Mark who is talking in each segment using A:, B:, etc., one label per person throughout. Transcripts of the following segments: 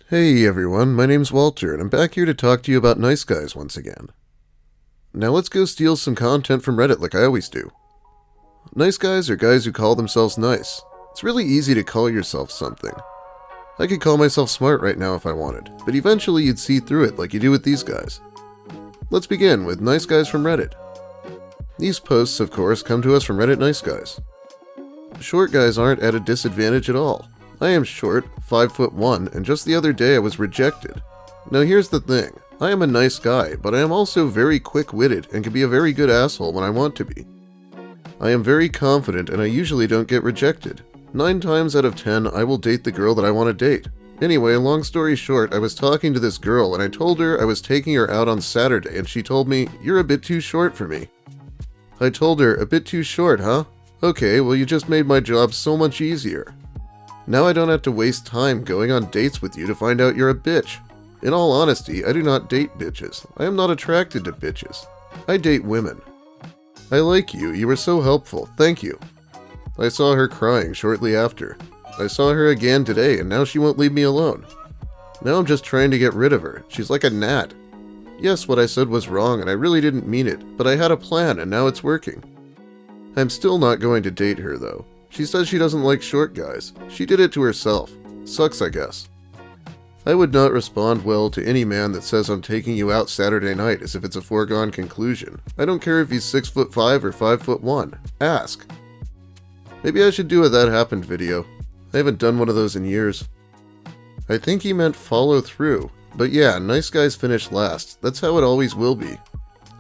A: Hey everyone, my name's Walter, and I'm back here to talk to you about nice guys once again. Now let's go steal some content from Reddit like I always do. Nice guys are guys who call themselves nice. It's really easy to call yourself something. I could call myself smart right now if I wanted, but eventually you'd see through it like you do with these guys. Let's begin with nice guys from Reddit. These posts, of course, come to us from Reddit nice guys. Short guys aren't at a disadvantage at all. I am short, 5'1", and just the other day I was rejected. Now here's the thing, I am a nice guy, but I am also very quick-witted and can be a very good asshole when I want to be. I am very confident and I usually don't get rejected. 9 times out of 10, I will date the girl that I want to date. Anyway, long story short, I was talking to this girl and I told her I was taking her out on Saturday and she told me, "You're a bit too short for me." I told her, "A bit too short, huh? Okay, well you just made my job so much easier. Now I don't have to waste time going on dates with you to find out you're a bitch. In all honesty, I do not date bitches. I am not attracted to bitches. I date women. I like you. You were so helpful. Thank you." I saw her crying shortly after. I saw her again today and now she won't leave me alone. Now I'm just trying to get rid of her. She's like a gnat. Yes, what I said was wrong and I really didn't mean it, but I had a plan and now it's working. I'm still not going to date her though. She says she doesn't like short guys. She did it to herself. Sucks, I guess. I would not respond well to any man that says I'm taking you out Saturday night as if it's a foregone conclusion. I don't care if he's 6'5" or 5'1". Ask. Maybe I should do a That Happened video. I haven't done one of those in years. I think he meant follow through. But yeah, nice guys finish last. That's how it always will be.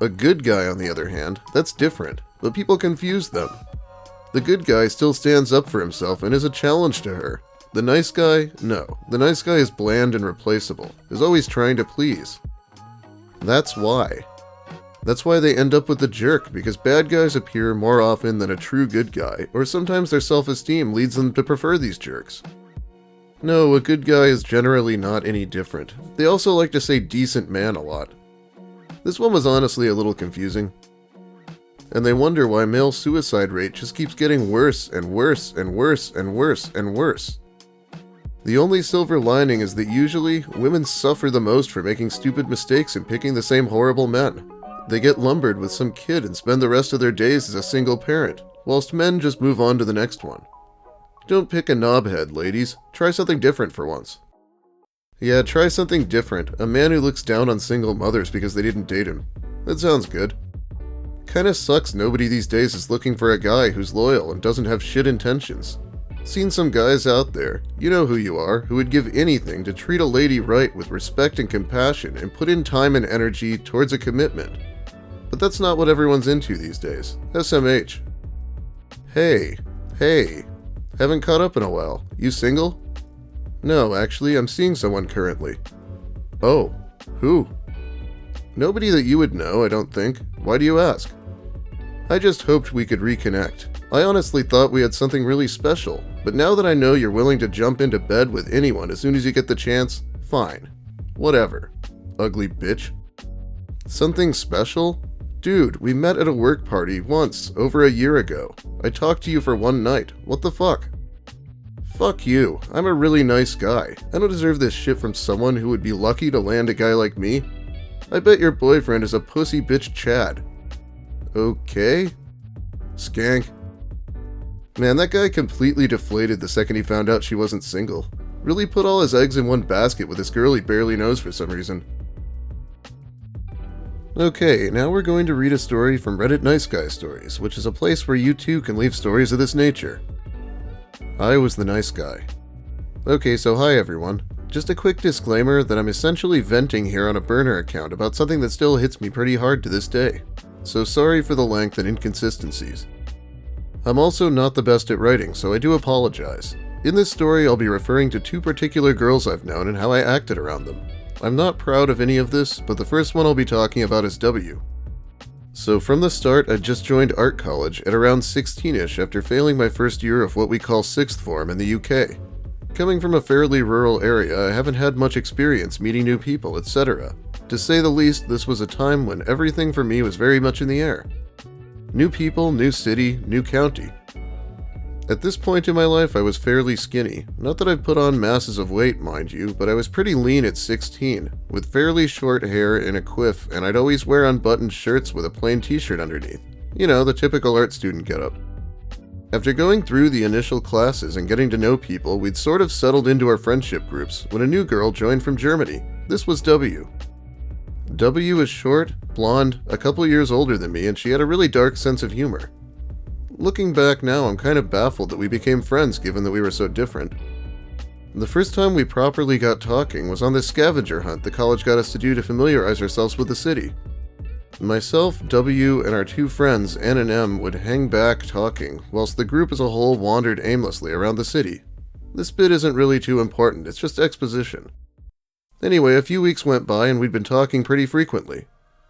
A: A good guy, on the other hand, that's different. But people confuse them. The good guy still stands up for himself and is a challenge to her. The nice guy? No. The nice guy is bland and replaceable, is always trying to please. That's why. That's why they end up with the jerk, because bad guys appear more often than a true good guy, or sometimes their self-esteem leads them to prefer these jerks. No, a good guy is generally not any different. They also like to say decent man a lot. This one was honestly a little confusing. And they wonder why male suicide rate just keeps getting worse and worse and worse and worse and worse. The only silver lining is that usually, women suffer the most for making stupid mistakes and picking the same horrible men. They get lumbered with some kid and spend the rest of their days as a single parent, whilst men just move on to the next one. Don't pick a knobhead, ladies. Try something different for once. Yeah, try something different. A man who looks down on single mothers because they didn't date him. That sounds good. Kinda sucks nobody these days is looking for a guy who's loyal and doesn't have shit intentions. Seen some guys out there, you know who you are, who would give anything to treat a lady right with respect and compassion and put in time and energy towards a commitment. But that's not what everyone's into these days. SMH. Hey. Haven't caught up in a while. You single? No, actually, I'm seeing someone currently. Oh. Who? Nobody that you would know, I don't think. Why do you ask? I just hoped we could reconnect. I honestly thought we had something really special, but now that I know you're willing to jump into bed with anyone as soon as you get the chance, fine. Whatever. Ugly bitch. Something special? Dude, we met at a work party once, over a year ago. I talked to you for one night. What the fuck? Fuck you. I'm a really nice guy. I don't deserve this shit from someone who would be lucky to land a guy like me. I bet your boyfriend is a pussy bitch Chad. Okay? Skank. Man, that guy completely deflated the second he found out she wasn't single. Really put all his eggs in one basket with this girl he barely knows for some reason. Okay, now we're going to read a story from Reddit Nice Guy Stories, which is a place where you too can leave stories of this nature. I was the nice guy. Okay, so hi everyone. Just a quick disclaimer that I'm essentially venting here on a burner account about something that still hits me pretty hard to this day. So sorry for the length and inconsistencies. I'm also not the best at writing, so I do apologize. In this story, I'll be referring to 2 particular girls I've known and how I acted around them. I'm not proud of any of this, but the first one I'll be talking about is W. So from the start, I'd just joined art college at around 16ish after failing my first year of what we call 6th form in the UK. Coming from a fairly rural area, I haven't had much experience meeting new people, etc. To say the least, this was a time when everything for me was very much in the air. New people, new city, new county. At this point in my life, I was fairly skinny. Not that I've put on masses of weight, mind you, but I was pretty lean at 16, with fairly short hair and a quiff, and I'd always wear unbuttoned shirts with a plain t-shirt underneath. You know, the typical art student getup. After going through the initial classes and getting to know people, we'd sort of settled into our friendship groups when a new girl joined from Germany. This was W. W is short, blonde, a couple years older than me, and she had a really dark sense of humor. Looking back now, I'm kind of baffled that we became friends given that we were so different. The first time we properly got talking was on this scavenger hunt the college got us to do to familiarize ourselves with the city. Myself, W, and our two friends, N and M, would hang back talking, whilst the group as a whole wandered aimlessly around the city. This bit isn't really too important, it's just exposition. Anyway, a few weeks went by and we'd been talking pretty frequently.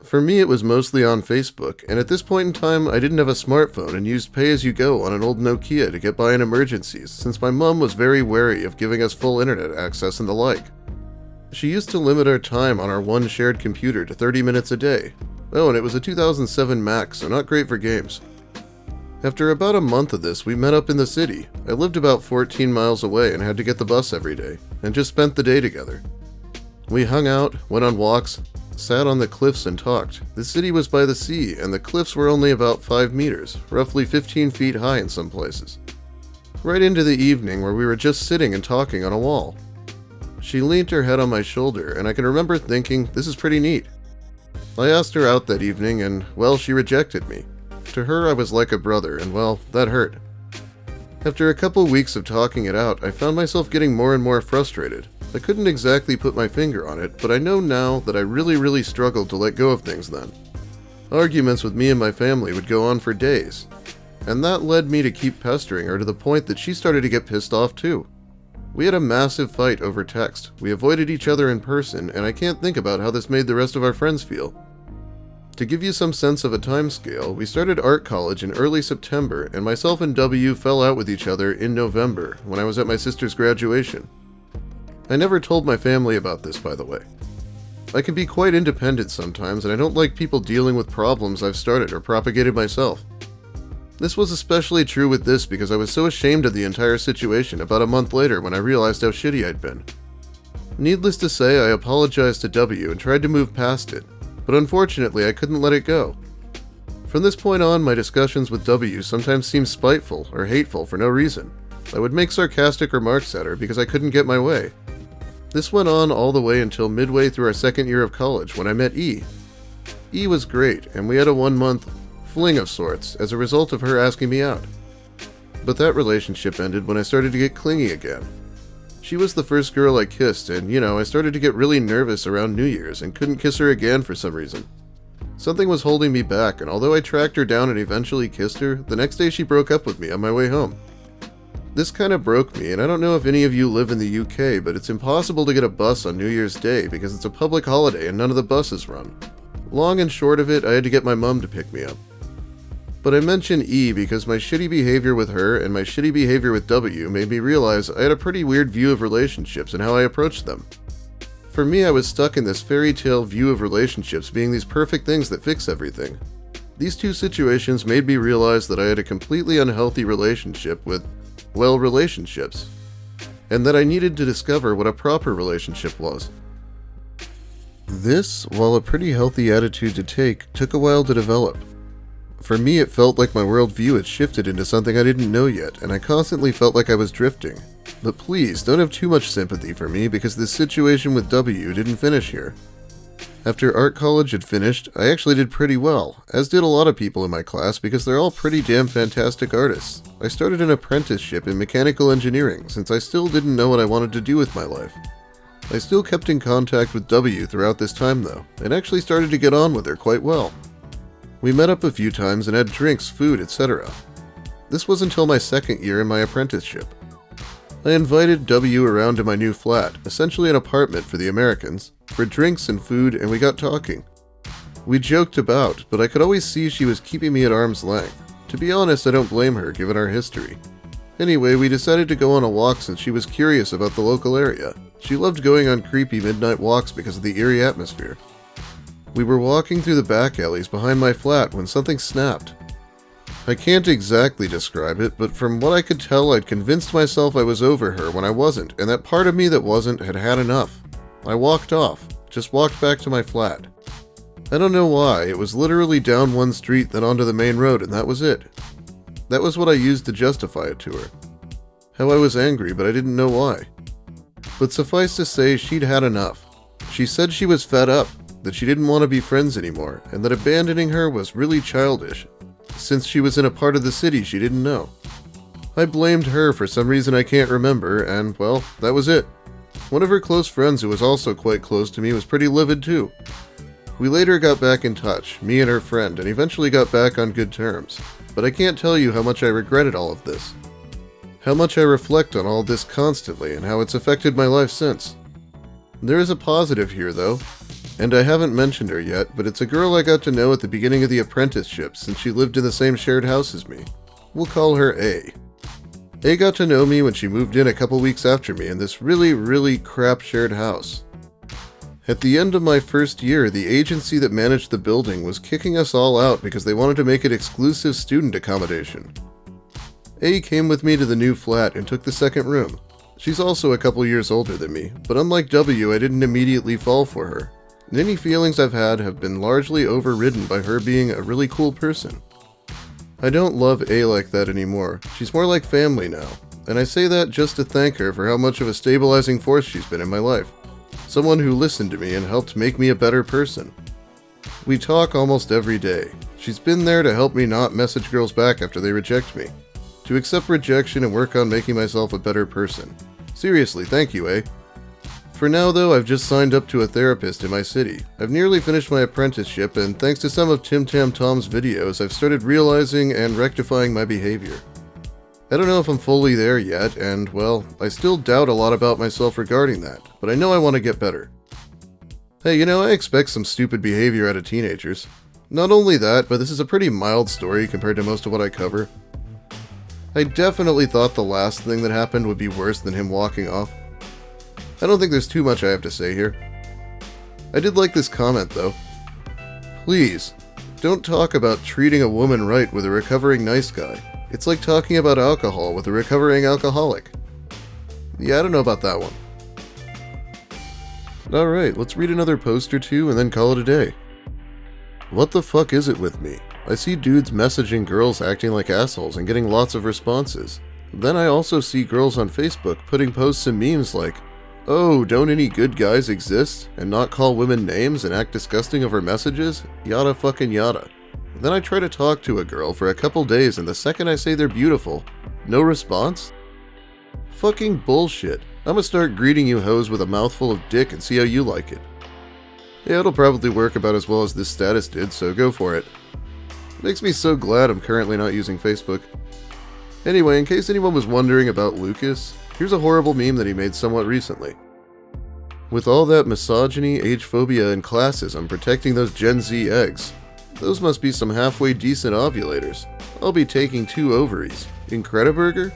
A: For me, it was mostly on Facebook, and at this point in time, I didn't have a smartphone and used pay-as-you-go on an old Nokia to get by in emergencies, since my mum was very wary of giving us full internet access and the like. She used to limit our time on our one shared computer to 30 minutes a day. Oh, and it was a 2007 Mac, so not great for games. After about a month of this, we met up in the city. I lived about 14 miles away and had to get the bus every day, and just spent the day together. We hung out, went on walks, sat on the cliffs and talked. The city was by the sea, and the cliffs were only about 5 meters, roughly 15 feet high in some places. Right into the evening where we were just sitting and talking on a wall. She leaned her head on my shoulder, and I can remember thinking, this is pretty neat. I asked her out that evening, and, well, she rejected me. To her, I was like a brother, and well, that hurt. After a couple weeks of talking it out, I found myself getting more and more frustrated. I couldn't exactly put my finger on it, but I know now that I really struggled to let go of things then. Arguments with me and my family would go on for days, and that led me to keep pestering her to the point that she started to get pissed off too. We had a massive fight over text. We avoided each other in person, and I can't think about how this made the rest of our friends feel. To give you some sense of a time scale, we started art college in early September, and myself and W fell out with each other in November when I was at my sister's graduation. I never told my family about this, by the way. I can be quite independent sometimes, and I don't like people dealing with problems I've started or propagated myself. This was especially true with this because I was so ashamed of the entire situation about a month later when I realized how shitty I'd been. Needless to say, I apologized to W and tried to move past it, but unfortunately I couldn't let it go. From this point on, my discussions with W sometimes seemed spiteful or hateful for no reason. I would make sarcastic remarks at her because I couldn't get my way. This went on all the way until midway through our second year of college when I met E. E was great, and we had a 1-month fling of sorts as a result of her asking me out. But that relationship ended when I started to get clingy again. She was the first girl I kissed, and I started to get really nervous around New Year's and couldn't kiss her again for some reason. Something was holding me back, and although I tracked her down and eventually kissed her, the next day she broke up with me on my way home. This kind of broke me, and I don't know if any of you live in the UK, but it's impossible to get a bus on New Year's Day because it's a public holiday and none of the buses run. Long and short of it, I had to get my mum to pick me up. But I mention E because my shitty behavior with her and my shitty behavior with W made me realize I had a pretty weird view of relationships and how I approached them. For me, I was stuck in this fairy tale view of relationships being these perfect things that fix everything. These two situations made me realize that I had a completely unhealthy relationship with relationships, and that I needed to discover what a proper relationship was. This, while a pretty healthy attitude to take, took a while to develop. For me, it felt like my worldview had shifted into something I didn't know yet, and I constantly felt like I was drifting. But please, don't have too much sympathy for me because this situation with W didn't finish here. After art college had finished, I actually did pretty well, as did a lot of people in my class because they're all pretty damn fantastic artists. I started an apprenticeship in mechanical engineering since I still didn't know what I wanted to do with my life. I still kept in contact with W throughout this time though, and actually started to get on with her quite well. We met up a few times and had drinks, food, etc. This was until my second year in my apprenticeship. I invited W around to my new flat, essentially an apartment for the Americans, for drinks and food, and we got talking. We joked about, but I could always see she was keeping me at arm's length. To be honest, I don't blame her, given our history. Anyway, we decided to go on a walk since she was curious about the local area. She loved going on creepy midnight walks because of the eerie atmosphere. We were walking through the back alleys behind my flat when something snapped. I can't exactly describe it, but from what I could tell, I'd convinced myself I was over her when I wasn't, and that part of me that wasn't had had enough. I walked off, just walked back to my flat. I don't know why, it was literally down one street then onto the main road, and that was it. That was what I used to justify it to her. How I was angry, but I didn't know why. But suffice to say, she'd had enough. She said she was fed up, that she didn't want to be friends anymore, and that abandoning her was really childish, since she was in a part of the city she didn't know. I blamed her for some reason I can't remember, and, well, that was it. One of her close friends who was also quite close to me was pretty livid too. We later got back in touch, me and her friend, and eventually got back on good terms. But I can't tell you how much I regretted all of this. How much I reflect on all this constantly, and how it's affected my life since. There is a positive here, though. And I haven't mentioned her yet, but it's a girl I got to know at the beginning of the apprenticeship since she lived in the same shared house as me. We'll call her A. A got to know me when she moved in a couple weeks after me in this really crap shared house. At the end of my first year, the agency that managed the building was kicking us all out because they wanted to make it exclusive student accommodation. A came with me to the new flat and took the second room. She's also a couple years older than me, but unlike W, I didn't immediately fall for her. Any feelings I've had have been largely overridden by her being a really cool person. I don't love A like that anymore. She's more like family now, and I say that just to thank her for how much of a stabilizing force she's been in my life. Someone who listened to me and helped make me a better person. We talk almost every day. She's been there to help me not message girls back after they reject me. To accept rejection and work on making myself a better person. Seriously, thank you, A. For now, though, I've just signed up to a therapist in my city. I've nearly finished my apprenticeship, and thanks to some of Tim Tam Tom's videos, I've started realizing and rectifying my behavior. I don't know if I'm fully there yet, and, well, I still doubt a lot about myself regarding that, but I know I want to get better. Hey, I expect some stupid behavior out of teenagers. Not only that, but this is a pretty mild story compared to most of what I cover. I definitely thought the last thing that happened would be worse than him walking off. I don't think there's too much I have to say here. I did like this comment, though. Please, don't talk about treating a woman right with a recovering nice guy. It's like talking about alcohol with a recovering alcoholic. Yeah, I don't know about that one. Alright, let's read another post or two and then call it a day. What the fuck is it with me? I see dudes messaging girls acting like assholes and getting lots of responses. Then I also see girls on Facebook putting posts and memes like, oh, don't any good guys exist and not call women names and act disgusting over messages? Yada fucking yada. Then I try to talk to a girl for a couple days and the second I say they're beautiful, no response? Fucking bullshit. I'ma start greeting you hoes with a mouthful of dick and see how you like it. Yeah, it'll probably work about as well as this status did, so go for it. Makes me so glad I'm currently not using Facebook. Anyway, in case anyone was wondering about Lucas, here's a horrible meme that he made somewhat recently. With all that misogyny, age phobia, and classism protecting those Gen Z eggs, those must be some halfway decent ovulators. I'll be taking 2 ovaries. Incrediburger?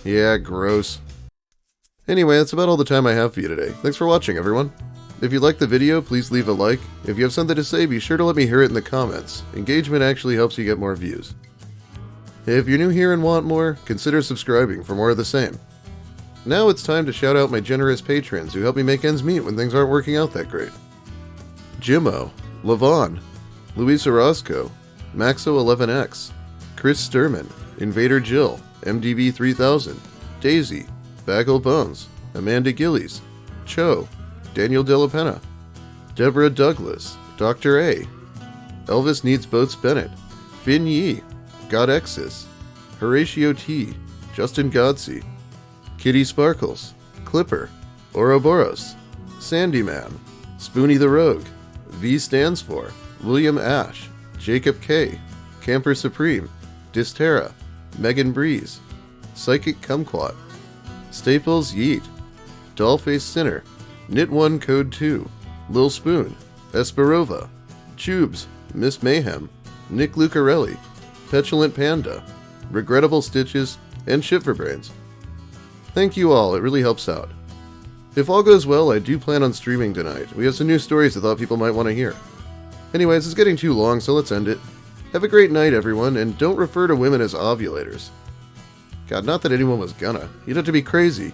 A: Yeah, gross. Anyway, that's about all the time I have for you today. Thanks for watching, everyone. If you liked the video, please leave a like. If you have something to say, be sure to let me hear it in the comments. Engagement actually helps you get more views. If you're new here and want more, consider subscribing for more of the same. Now it's time to shout out my generous patrons who help me make ends meet when things aren't working out that great. Jimmo, Levon, Luisa Roscoe, Maxo11X, Chris Sturman, Invader Jill, MDB3000, Daisy, Bagel Bones, Amanda Gillies, Cho, Daniel Delapenna, Deborah Douglas, Dr. A, Elvis Needs Boats Bennett, Finn Yee, Godexis, Horatio T, Justin Godsey, Kitty Sparkles, Clipper, Ouroboros, Sandyman, Spoonie the Rogue, V stands for, William Ash, Jacob K, Camper Supreme, Distera, Megan Breeze, Psychic Kumquat, Staples Yeet, Dollface Sinner, Knit1 Code 2, Lil Spoon, Esperova, Tubes, Miss Mayhem, Nick Lucarelli, Petulant Panda, Regrettable Stitches, and Shiverbrains. Thank you all, it really helps out. If all goes well, I do plan on streaming tonight. We have some new stories I thought people might want to hear. Anyways, it's getting too long, so let's end it. Have a great night, everyone, and don't refer to women as ovulators. God, not that anyone was gonna. You'd have to be crazy.